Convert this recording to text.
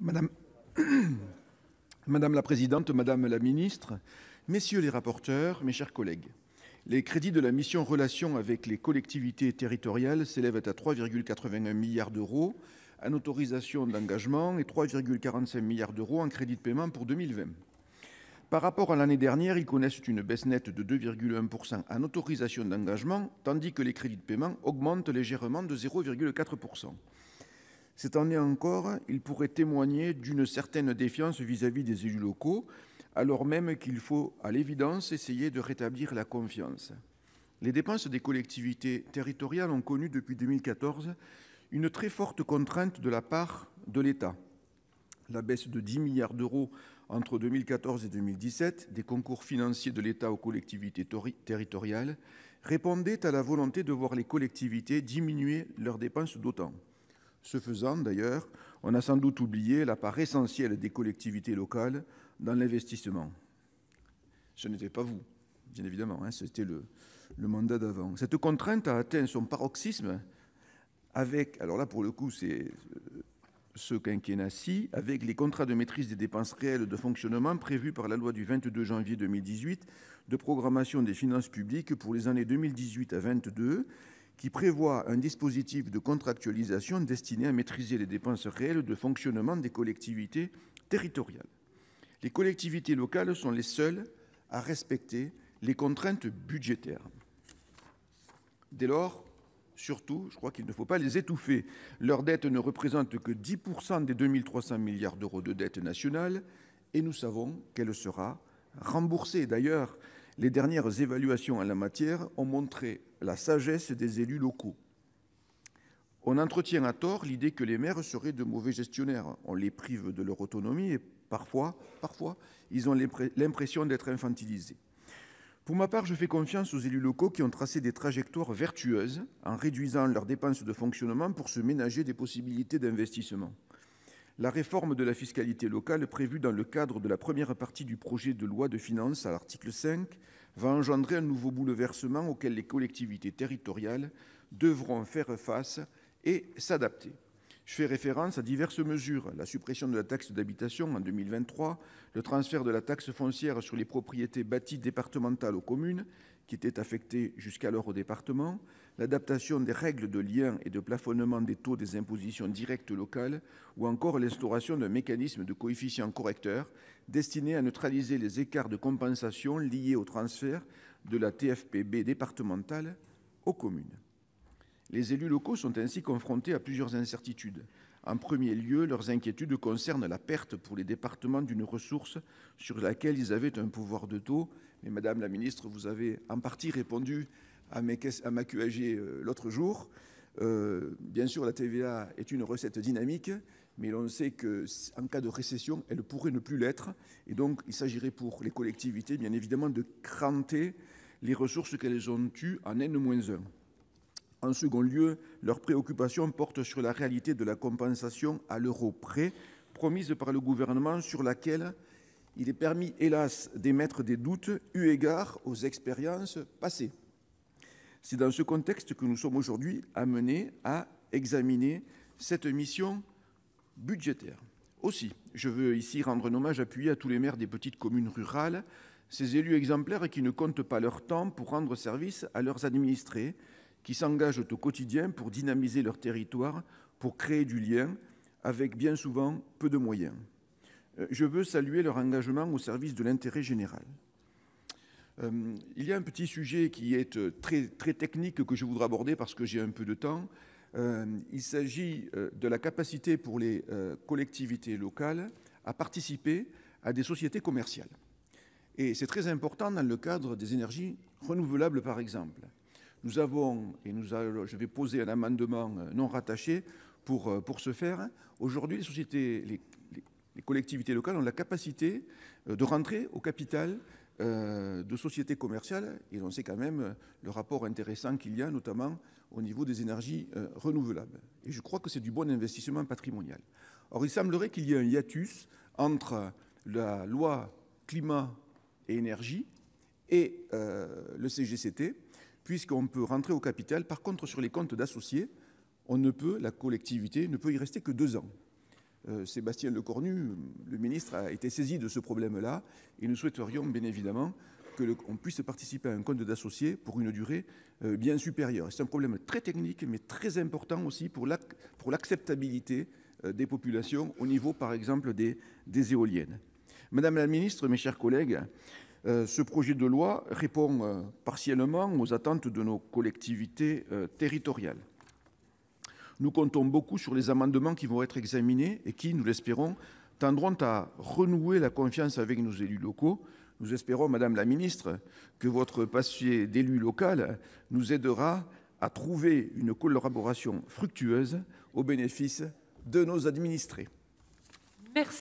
Madame, Madame la Présidente, Madame la Ministre, Messieurs les rapporteurs, mes chers collègues, les crédits de la mission Relations avec les collectivités territoriales s'élèvent à 3,81 milliards d'euros en autorisations d'engagement et 3,45 milliards d'euros en crédits de paiement pour 2020. Par rapport à l'année dernière, ils connaissent une baisse nette de 2,1% en autorisations d'engagement, tandis que les crédits de paiement augmentent légèrement de 0,4%. Cette année encore, il pourrait témoigner d'une certaine défiance vis-à-vis des élus locaux, alors même qu'il faut, à l'évidence, essayer de rétablir la confiance. Les dépenses des collectivités territoriales ont connu depuis 2014 une très forte contrainte de la part de l'État. La baisse de 10 milliards d'euros entre 2014 et 2017 des concours financiers de l'État aux collectivités territoriales répondait à la volonté de voir les collectivités diminuer leurs dépenses d'autant. Ce faisant, d'ailleurs, on a sans doute oublié la part essentielle des collectivités locales dans l'investissement. Ce n'était pas vous, bien évidemment, c'était le mandat d'avant. Cette contrainte a atteint son paroxysme avec, alors là pour le coup c'est ce quinquennat-ci, avec les contrats de maîtrise des dépenses réelles de fonctionnement prévus par la loi du 22 janvier 2018 de programmation des finances publiques pour les années 2018 à 2022, qui prévoit un dispositif de contractualisation destiné à maîtriser les dépenses réelles de fonctionnement des collectivités territoriales. Les collectivités locales sont les seules à respecter les contraintes budgétaires. Dès lors, surtout, je crois qu'il ne faut pas les étouffer. Leur dette ne représente que 10% des 2 300 milliards d'euros de dette nationale et nous savons qu'elle sera remboursée. D'ailleurs, les dernières évaluations en la matière ont montré la sagesse des élus locaux. On entretient à tort l'idée que les maires seraient de mauvais gestionnaires. On les prive de leur autonomie et parfois, ils ont l'impression d'être infantilisés. Pour ma part, je fais confiance aux élus locaux qui ont tracé des trajectoires vertueuses en réduisant leurs dépenses de fonctionnement pour se ménager des possibilités d'investissement. La réforme de la fiscalité locale prévue dans le cadre de la première partie du projet de loi de finances à l'article 5 va engendrer un nouveau bouleversement auquel les collectivités territoriales devront faire face et s'adapter. Je fais référence à diverses mesures, la suppression de la taxe d'habitation en 2023, le transfert de la taxe foncière sur les propriétés bâties départementales aux communes, qui étaient affectées jusqu'alors au département, l'adaptation des règles de lien et de plafonnement des taux des impositions directes locales, ou encore l'instauration d'un mécanisme de coefficient correcteur destiné à neutraliser les écarts de compensation liés au transfert de la TFPB départementale aux communes. Les élus locaux sont ainsi confrontés à plusieurs incertitudes. En premier lieu, leurs inquiétudes concernent la perte pour les départements d'une ressource sur laquelle ils avaient un pouvoir de taux. Mais Madame la Ministre, vous avez en partie répondu à ma QAG l'autre jour. Bien sûr, la TVA est une recette dynamique, mais l'on sait qu'en cas de récession, elle pourrait ne plus l'être. Et donc, il s'agirait pour les collectivités, bien évidemment, de cranter les ressources qu'elles ont eues en N-1. En second lieu, leurs préoccupations portent sur la réalité de la compensation à l'euro près, promise par le gouvernement, sur laquelle il est permis, hélas, d'émettre des doutes eu égard aux expériences passées. C'est dans ce contexte que nous sommes aujourd'hui amenés à examiner cette mission budgétaire. Aussi, je veux ici rendre un hommage appuyé à tous les maires des petites communes rurales, ces élus exemplaires qui ne comptent pas leur temps pour rendre service à leurs administrés, qui s'engagent au quotidien pour dynamiser leur territoire, pour créer du lien, avec bien souvent peu de moyens. Je veux saluer leur engagement au service de l'intérêt général. Il y a un petit sujet qui est très technique que je voudrais aborder parce que j'ai un peu de temps. Il s'agit de la capacité pour les collectivités locales à participer à des sociétés commerciales. Et c'est très important dans le cadre des énergies renouvelables, par exemple. Nous avons, et je vais poser un amendement non rattaché pour ce faire. Aujourd'hui, les collectivités locales ont la capacité de rentrer au capital de sociétés commerciales, et on sait quand même le rapport intéressant qu'il y a, notamment au niveau des énergies renouvelables. Et je crois que c'est du bon investissement patrimonial. Or, il semblerait qu'il y ait un hiatus entre la loi climat et énergie et le CGCT, puisqu'on peut rentrer au capital. Par contre, sur les comptes d'associés, la collectivité ne peut y rester que 2 ans. Sébastien Lecornu, le ministre, a été saisi de ce problème-là et nous souhaiterions bien évidemment qu'on puisse participer à un compte d'associés pour une durée bien supérieure. C'est un problème très technique mais très important aussi pour l'acceptabilité des populations au niveau par exemple des éoliennes. Madame la ministre, mes chers collègues, ce projet de loi répond partiellement aux attentes de nos collectivités territoriales. Nous comptons beaucoup sur les amendements qui vont être examinés et qui, nous l'espérons, tendront à renouer la confiance avec nos élus locaux. Nous espérons, Madame la ministre, que votre passé d'élu local nous aidera à trouver une collaboration fructueuse au bénéfice de nos administrés. Merci.